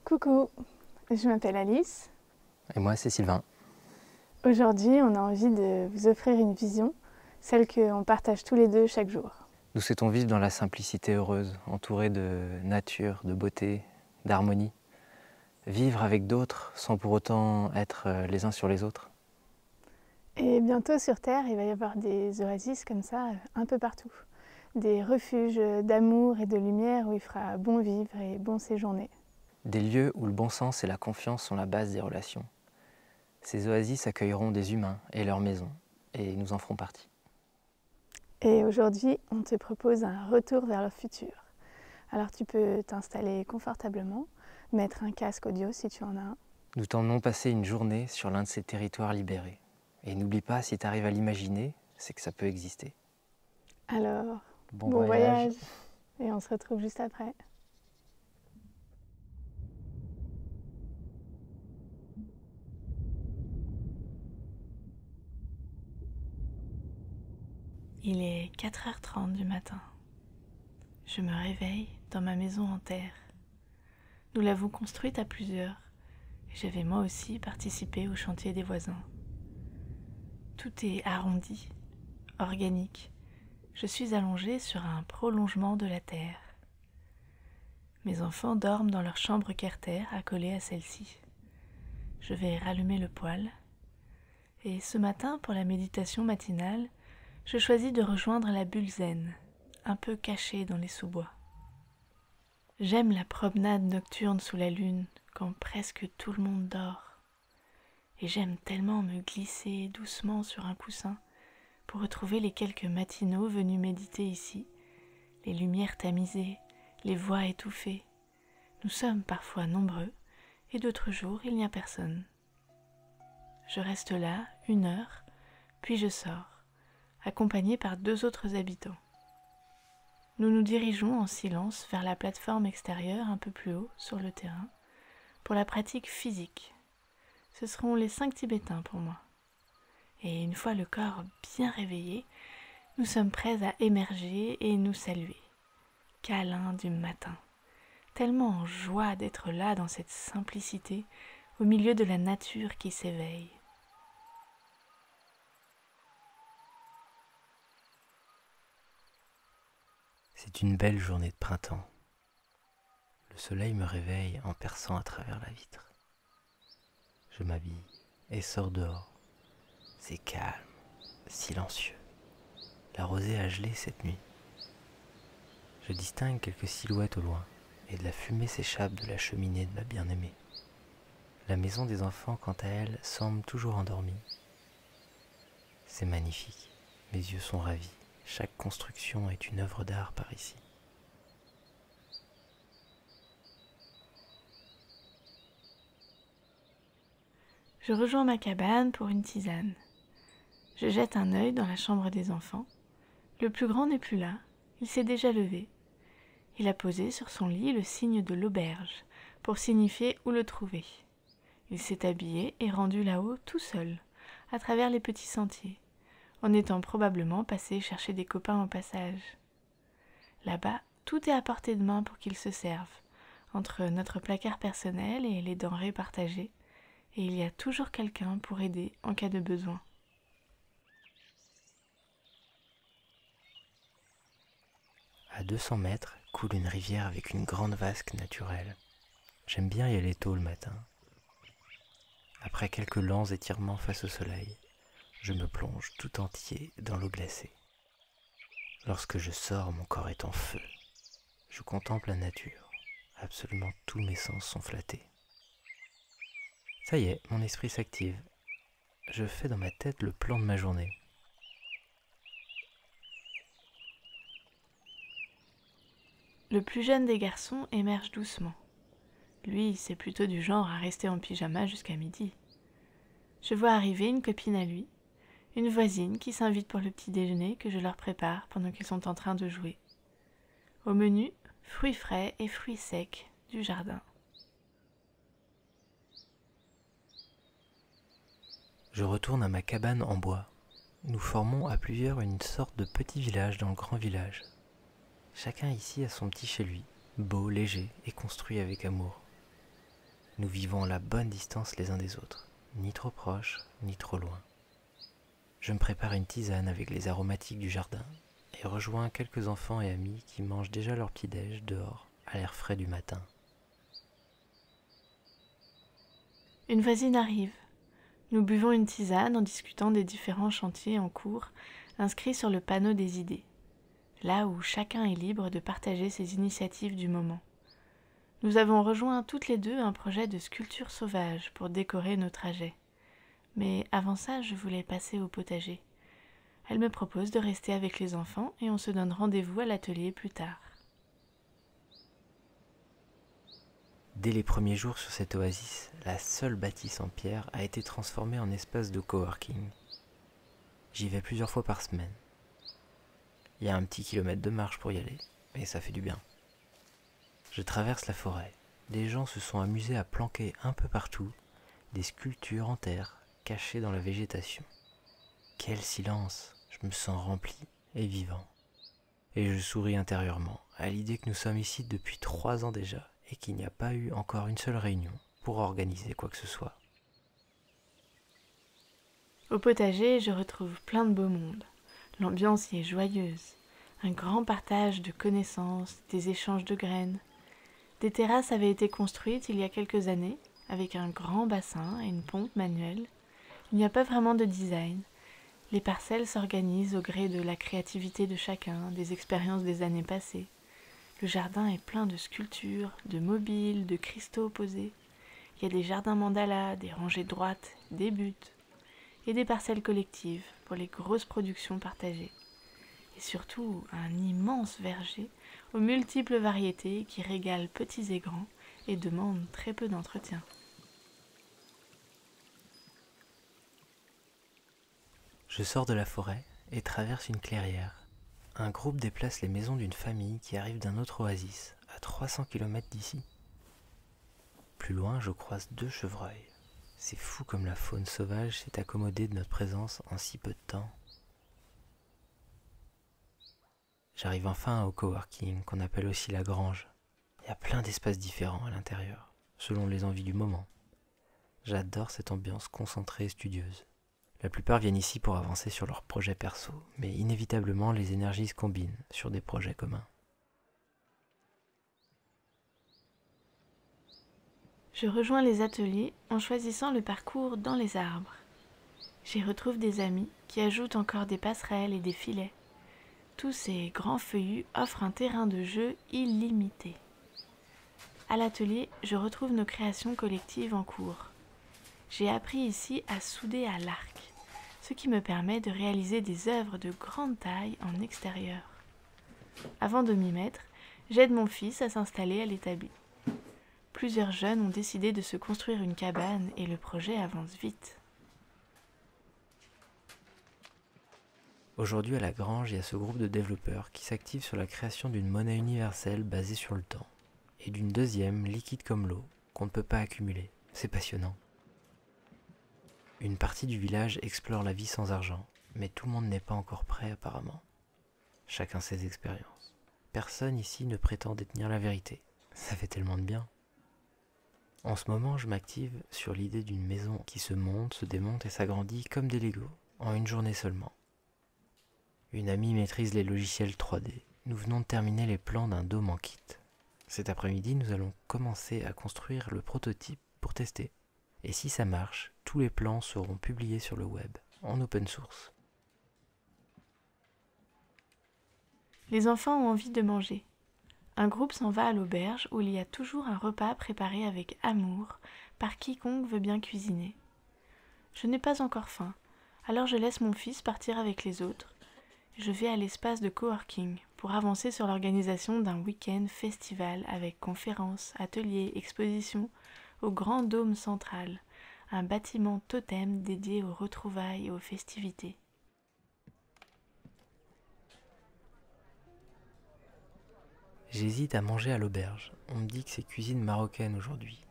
Coucou, je m'appelle Alice. Et moi, c'est Sylvain. Aujourd'hui, on a envie de vous offrir une vision, celle qu'on partage tous les deux chaque jour. Nous souhaitons vivre dans la simplicité heureuse, entourés de nature, de beauté, d'harmonie. Vivre avec d'autres sans pour autant être les uns sur les autres. Et bientôt sur Terre, il va y avoir des oasis comme ça, un peu partout. Des refuges d'amour et de lumière où il fera bon vivre et bon séjourner. Des lieux où le bon sens et la confiance sont la base des relations. Ces oasis accueilleront des humains et leurs maisons, et nous en ferons partie. Et aujourd'hui, on te propose un retour vers le futur. Alors tu peux t'installer confortablement, mettre un casque audio si tu en as un. Nous t'emmenons passer une journée sur l'un de ces territoires libérés. Et n'oublie pas, si tu arrives à l'imaginer, c'est que ça peut exister. Alors, Bon voyage. Et on se retrouve juste après. Il est 4h30 du matin. Je me réveille dans ma maison en terre. Nous l'avons construite à plusieurs et j'avais moi aussi participé au chantier des voisins. Tout est arrondi, organique. Je suis allongée sur un prolongement de la terre. Mes enfants dorment dans leur chambre carter accolée à celle-ci. Je vais rallumer le poêle. Et ce matin, pour la méditation matinale, je choisis de rejoindre la bulle zen, un peu cachée dans les sous-bois. J'aime la promenade nocturne sous la lune, quand presque tout le monde dort. Et j'aime tellement me glisser doucement sur un coussin pour retrouver les quelques matinaux venus méditer ici, les lumières tamisées, les voix étouffées. Nous sommes parfois nombreux, et d'autres jours il n'y a personne. Je reste là 1 heure, puis je sors, accompagné par 2 autres habitants. Nous nous dirigeons en silence vers la plateforme extérieure un peu plus haut sur le terrain pour la pratique physique. Ce seront les 5 Tibétains pour moi. Et une fois le corps bien réveillé, nous sommes prêts à émerger et nous saluer. Câlin du matin, tellement en joie d'être là dans cette simplicité au milieu de la nature qui s'éveille. C'est une belle journée de printemps. Le soleil me réveille en perçant à travers la vitre. Je m'habille et sors dehors. C'est calme, silencieux. La rosée a gelé cette nuit. Je distingue quelques silhouettes au loin et de la fumée s'échappe de la cheminée de ma bien-aimée. La maison des enfants, quant à elle, semble toujours endormie. C'est magnifique. Mes yeux sont ravis. Chaque construction est une œuvre d'art par ici. Je rejoins ma cabane pour une tisane. Je jette un œil dans la chambre des enfants. Le plus grand n'est plus là, il s'est déjà levé. Il a posé sur son lit le signe de l'auberge pour signifier où le trouver. Il s'est habillé et rendu là-haut tout seul, à travers les petits sentiers, en étant probablement passé chercher des copains au passage. Là-bas, tout est à portée de main pour qu'il se serve, entre notre placard personnel et les denrées partagées, et il y a toujours quelqu'un pour aider en cas de besoin. À 200 mètres coule une rivière avec une grande vasque naturelle. J'aime bien y aller tôt le matin. Après quelques lents étirements face au soleil, je me plonge tout entier dans l'eau glacée. Lorsque je sors, mon corps est en feu. Je contemple la nature. Absolument tous mes sens sont flattés. Ça y est, mon esprit s'active. Je fais dans ma tête le plan de ma journée. Le plus jeune des garçons émerge doucement. Lui, c'est plutôt du genre à rester en pyjama jusqu'à midi. Je vois arriver une copine à lui, une voisine qui s'invite pour le petit déjeuner que je leur prépare pendant qu'ils sont en train de jouer. Au menu, fruits frais et fruits secs du jardin. Je retourne à ma cabane en bois. Nous formons à plusieurs une sorte de petit village dans le grand village. Chacun ici a son petit chez lui, beau, léger et construit avec amour. Nous vivons à la bonne distance les uns des autres, ni trop proches, ni trop loin. Je me prépare une tisane avec les aromatiques du jardin et rejoins quelques enfants et amis qui mangent déjà leur petit-déj dehors, à l'air frais du matin. Une voisine arrive. Nous buvons une tisane en discutant des différents chantiers en cours inscrits sur le panneau des idées, là où chacun est libre de partager ses initiatives du moment. Nous avons rejoint toutes les deux un projet de sculpture sauvage pour décorer nos trajets. Mais avant ça, je voulais passer au potager. Elle me propose de rester avec les enfants et on se donne rendez-vous à l'atelier plus tard. Dès les premiers jours sur cette oasis, la seule bâtisse en pierre a été transformée en espace de coworking. J'y vais plusieurs fois par semaine. Il y a un petit kilomètre de marche pour y aller, et ça fait du bien. Je traverse la forêt. Des gens se sont amusés à planquer un peu partout des sculptures en terre cachées dans la végétation. Quel silence! Je me sens rempli et vivant. Et je souris intérieurement à l'idée que nous sommes ici depuis 3 ans déjà et qu'il n'y a pas eu encore une seule réunion pour organiser quoi que ce soit. Au potager, je retrouve plein de beau monde. L'ambiance y est joyeuse. Un grand partage de connaissances, des échanges de graines. Des terrasses avaient été construites il y a quelques années, avec un grand bassin et une pompe manuelle. Il n'y a pas vraiment de design. Les parcelles s'organisent au gré de la créativité de chacun, des expériences des années passées. Le jardin est plein de sculptures, de mobiles, de cristaux posés. Il y a des jardins mandalas, des rangées droites, des buts, et des parcelles collectives pour les grosses productions partagées. Et surtout, un immense verger aux multiples variétés qui régalent petits et grands et demandent très peu d'entretien. Je sors de la forêt et traverse une clairière. Un groupe déplace les maisons d'une famille qui arrive d'un autre oasis, à 300 km d'ici. Plus loin, je croise 2 chevreuils. C'est fou comme la faune sauvage s'est accommodée de notre présence en si peu de temps. J'arrive enfin au coworking, qu'on appelle aussi la grange. Il y a plein d'espaces différents à l'intérieur, selon les envies du moment. J'adore cette ambiance concentrée et studieuse. La plupart viennent ici pour avancer sur leurs projets perso, mais inévitablement les énergies se combinent sur des projets communs. Je rejoins les ateliers en choisissant le parcours dans les arbres. J'y retrouve des amis qui ajoutent encore des passerelles et des filets. Tous ces grands feuillus offrent un terrain de jeu illimité. À l'atelier, je retrouve nos créations collectives en cours. J'ai appris ici à souder à l'arc, ce qui me permet de réaliser des œuvres de grande taille en extérieur. Avant de m'y mettre, j'aide mon fils à s'installer à l'établi. Plusieurs jeunes ont décidé de se construire une cabane et le projet avance vite. Aujourd'hui à la grange, il y a ce groupe de développeurs qui s'active sur la création d'une monnaie universelle basée sur le temps, et d'une deuxième, liquide comme l'eau, qu'on ne peut pas accumuler. C'est passionnant. Une partie du village explore la vie sans argent, mais tout le monde n'est pas encore prêt apparemment. Chacun ses expériences. Personne ici ne prétend détenir la vérité. Ça fait tellement de bien. En ce moment, je m'active sur l'idée d'une maison qui se monte, se démonte et s'agrandit comme des Legos, en une journée seulement. Une amie maîtrise les logiciels 3D. Nous venons de terminer les plans d'un dôme en kit. Cet après-midi, nous allons commencer à construire le prototype pour tester. Et si ça marche, tous les plans seront publiés sur le web, en open source. Les enfants ont envie de manger. Un groupe s'en va à l'auberge où il y a toujours un repas préparé avec amour par quiconque veut bien cuisiner. Je n'ai pas encore faim, alors je laisse mon fils partir avec les autres. Je vais à l'espace de coworking pour avancer sur l'organisation d'un week-end festival avec conférences, ateliers, expositions au Grand Dôme Central, un bâtiment totem dédié aux retrouvailles et aux festivités. J'hésite à manger à l'auberge. On me dit que c'est cuisine marocaine aujourd'hui.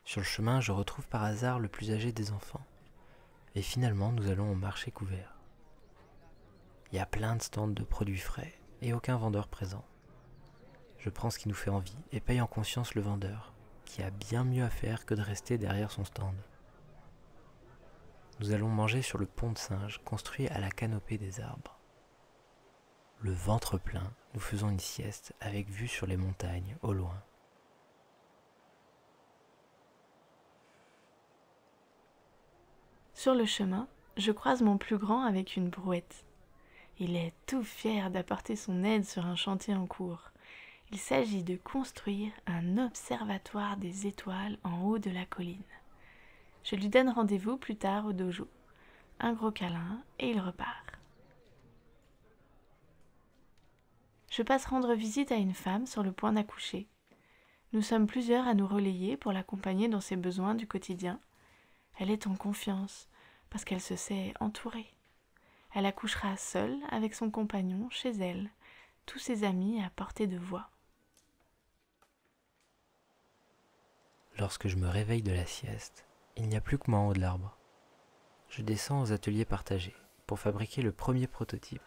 Sur le chemin, je retrouve par hasard le plus âgé des enfants. Et finalement, nous allons au marché couvert. Il y a plein de stands de produits frais et aucun vendeur présent. Je prends ce qui nous fait envie et paye en conscience le vendeur, qui a bien mieux à faire que de rester derrière son stand. Nous allons manger sur le pont de singe construit à la canopée des arbres. Le ventre plein, nous faisons une sieste avec vue sur les montagnes au loin. Sur le chemin, je croise mon plus grand avec une brouette. Il est tout fier d'apporter son aide sur un chantier en cours. Il s'agit de construire un observatoire des étoiles en haut de la colline. Je lui donne rendez-vous plus tard au dojo. Un gros câlin et il repart. Je passe rendre visite à une femme sur le point d'accoucher. Nous sommes plusieurs à nous relayer pour l'accompagner dans ses besoins du quotidien. Elle est en confiance parce qu'elle se sait entourée. Elle accouchera seule avec son compagnon chez elle, tous ses amis à portée de voix. Lorsque je me réveille de la sieste, il n'y a plus que moi en haut de l'arbre. Je descends aux ateliers partagés pour fabriquer le premier prototype.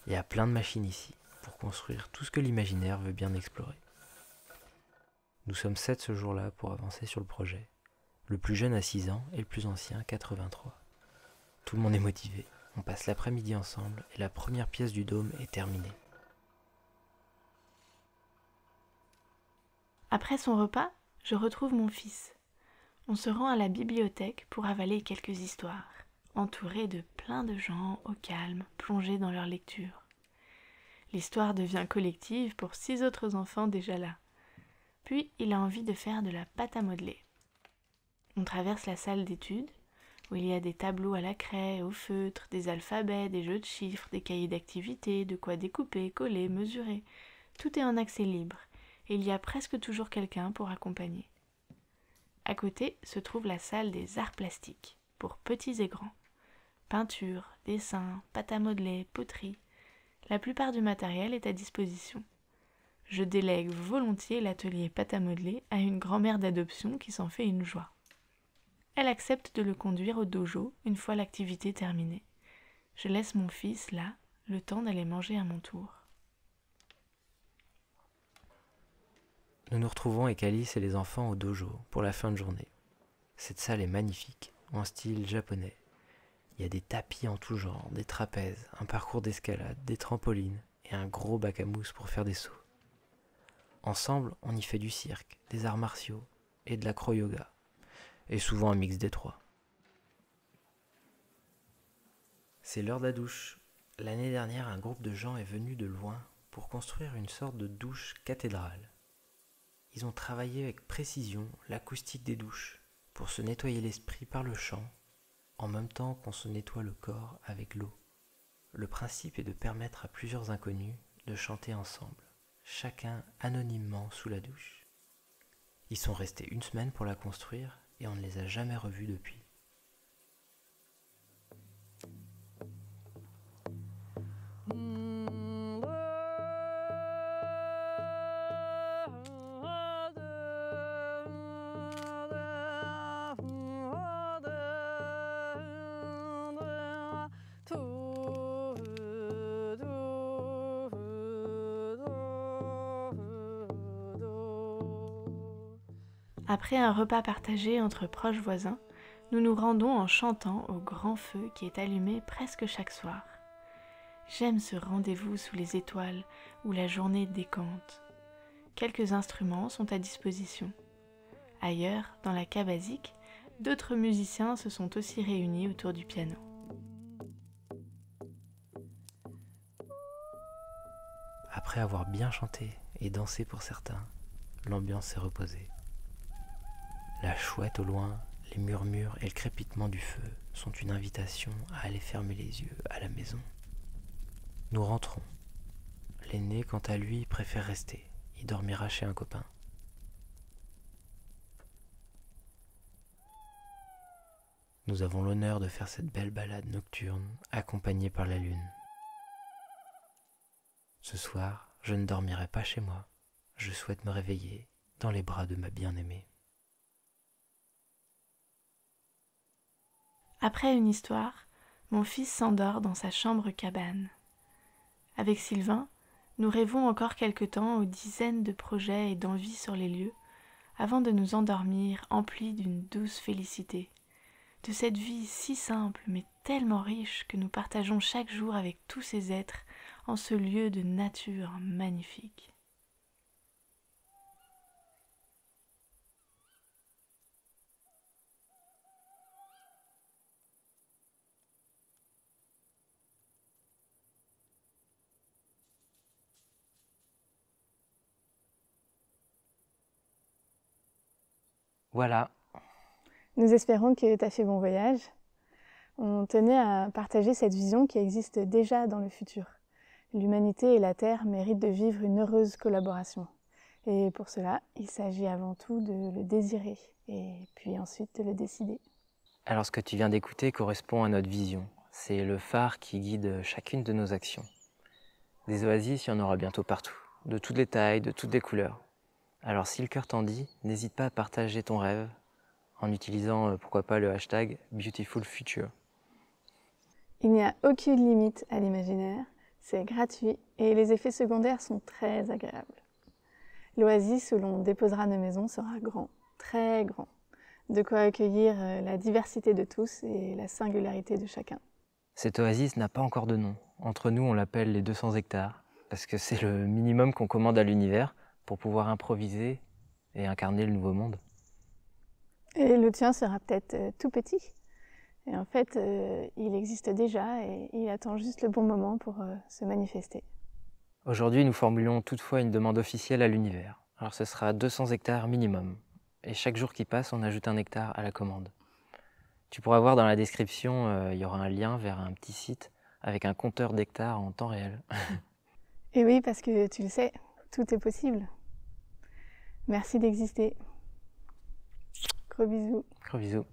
Il y a plein de machines ici pour construire tout ce que l'imaginaire veut bien explorer. Nous sommes 7 ce jour-là pour avancer sur le projet. Le plus jeune a 6 ans et le plus ancien 83. Tout le monde est motivé, on passe l'après-midi ensemble et la première pièce du dôme est terminée. Après son repas, je retrouve mon fils. On se rend à la bibliothèque pour avaler quelques histoires, entouré de plein de gens au calme, plongés dans leur lecture. L'histoire devient collective pour 6 autres enfants déjà là. Puis il a envie de faire de la pâte à modeler. On traverse la salle d'études, où il y a des tableaux à la craie, au feutre, des alphabets, des jeux de chiffres, des cahiers d'activités, de quoi découper, coller, mesurer. Tout est en accès libre, et il y a presque toujours quelqu'un pour accompagner. À côté se trouve la salle des arts plastiques, pour petits et grands. Peinture, dessin, pâte à modeler, poterie. La plupart du matériel est à disposition. Je délègue volontiers l'atelier pâte à modeler à une grand-mère d'adoption qui s'en fait une joie. Elle accepte de le conduire au dojo une fois l'activité terminée. Je laisse mon fils là, le temps d'aller manger à mon tour. Nous nous retrouvons avec Alice et les enfants au dojo pour la fin de journée. Cette salle est magnifique, en style japonais. Il y a des tapis en tout genre, des trapèzes, un parcours d'escalade, des trampolines et un gros bac à mousse pour faire des sauts. Ensemble, on y fait du cirque, des arts martiaux et de l'acro-yoga. Et souvent un mix des trois. C'est l'heure de la douche. L'année dernière, un groupe de gens est venu de loin pour construire une sorte de douche cathédrale. Ils ont travaillé avec précision l'acoustique des douches pour se nettoyer l'esprit par le chant, en même temps qu'on se nettoie le corps avec l'eau. Le principe est de permettre à plusieurs inconnus de chanter ensemble, chacun anonymement sous la douche. Ils sont restés 1 semaine pour la construire et on ne les a jamais revus depuis. Après un repas partagé entre proches voisins, nous nous rendons en chantant au grand feu qui est allumé presque chaque soir. J'aime ce rendez-vous sous les étoiles où la journée décante. Quelques instruments sont à disposition. Ailleurs, dans la cabasique, d'autres musiciens se sont aussi réunis autour du piano. Après avoir bien chanté et dansé pour certains, l'ambiance s'est reposée. La chouette au loin, les murmures et le crépitement du feu sont une invitation à aller fermer les yeux à la maison. Nous rentrons. L'aîné, quant à lui, préfère rester. Il dormira chez un copain. Nous avons l'honneur de faire cette belle balade nocturne, accompagnée par la lune. Ce soir, je ne dormirai pas chez moi. Je souhaite me réveiller dans les bras de ma bien-aimée. Après une histoire, mon fils s'endort dans sa chambre cabane. Avec Sylvain, Nous rêvons encore quelque temps aux dizaines de projets et d'envies sur les lieux, avant de nous endormir emplis d'une douce félicité, de cette vie si simple mais tellement riche que nous partageons chaque jour avec tous ces êtres en ce lieu de nature magnifique. Voilà, Nous espérons que tu as fait bon voyage. On tenait à partager cette vision qui existe déjà dans le futur. L'humanité et la Terre méritent de vivre une heureuse collaboration. Et pour cela, il s'agit avant tout de le désirer et puis ensuite de le décider. alors ce que tu viens d'écouter correspond à notre vision. C'est le phare qui guide chacune de nos actions. Des oasis, il y en aura bientôt partout, de toutes les tailles, de toutes les couleurs. Alors si le cœur t'en dit, n'hésite pas à partager ton rêve en utilisant pourquoi pas le hashtag #BeautifulFuture. Il n'y a aucune limite à l'imaginaire, c'est gratuit et les effets secondaires sont très agréables. L'oasis où l'on déposera nos maisons sera grand, très grand, de quoi accueillir la diversité de tous et la singularité de chacun. Cette oasis n'a pas encore de nom. Entre nous, on l'appelle les 200 hectares, parce que c'est le minimum qu'on commande à l'univers pour pouvoir improviser et incarner le nouveau monde. Et le tien sera peut-être tout petit. Et en fait, il existe déjà et il attend juste le bon moment pour se manifester. Aujourd'hui, nous formulons toutefois une demande officielle à l'univers. Alors ce sera 200 hectares minimum. Et chaque jour qui passe, on ajoute un hectare à la commande. Tu pourras voir dans la description, il y aura un lien vers un petit site avec un compteur d'hectares en temps réel. Et oui, parce que tu le sais, tout est possible. Merci d'exister. Gros bisous. Gros bisous.